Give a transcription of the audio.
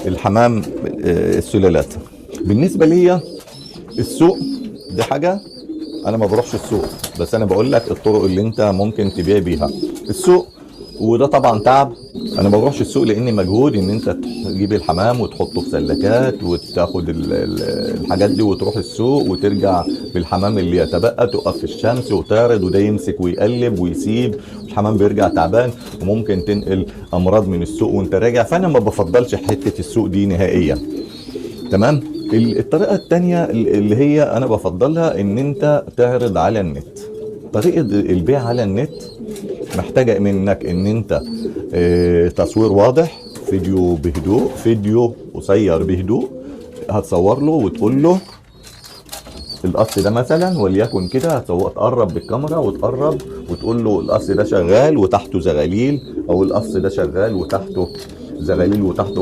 الحمام السلالات. بالنسبه ليا السوق دي حاجه، انا ما بروحش السوق، بس انا بقول لك الطرق اللي انت ممكن تبيع بيها السوق، وده طبعا تعب. انا ما بروحش السوق لان مجهود ان انت تجيب الحمام وتحطه في سلكات وتاخد الحاجات دي وتروح السوق وترجع بالحمام اللي يتبقى، تقف في الشمس وتعرض وده يمسك ويقلب ويسيب، الحمام بيرجع تعبان وممكن تنقل امراض من السوق وانت راجع. فانا ما بفضلش حته السوق دي نهائيا. تمام. الطريقة التانية اللي هي أنا بفضلها إن أنت تعرض على النت. طريقة البيع على النت محتاجة منك إن أنت تصوير واضح، فيديو بهدوء، فيديو قصير بهدوء، هتصور له وتقول له القص ده مثلا وليكن كده، تقرب بالكاميرا وتقرب وتقول له القص ده شغال وتحته زغاليل، او القص ده شغال وتحته زغاليل وتحته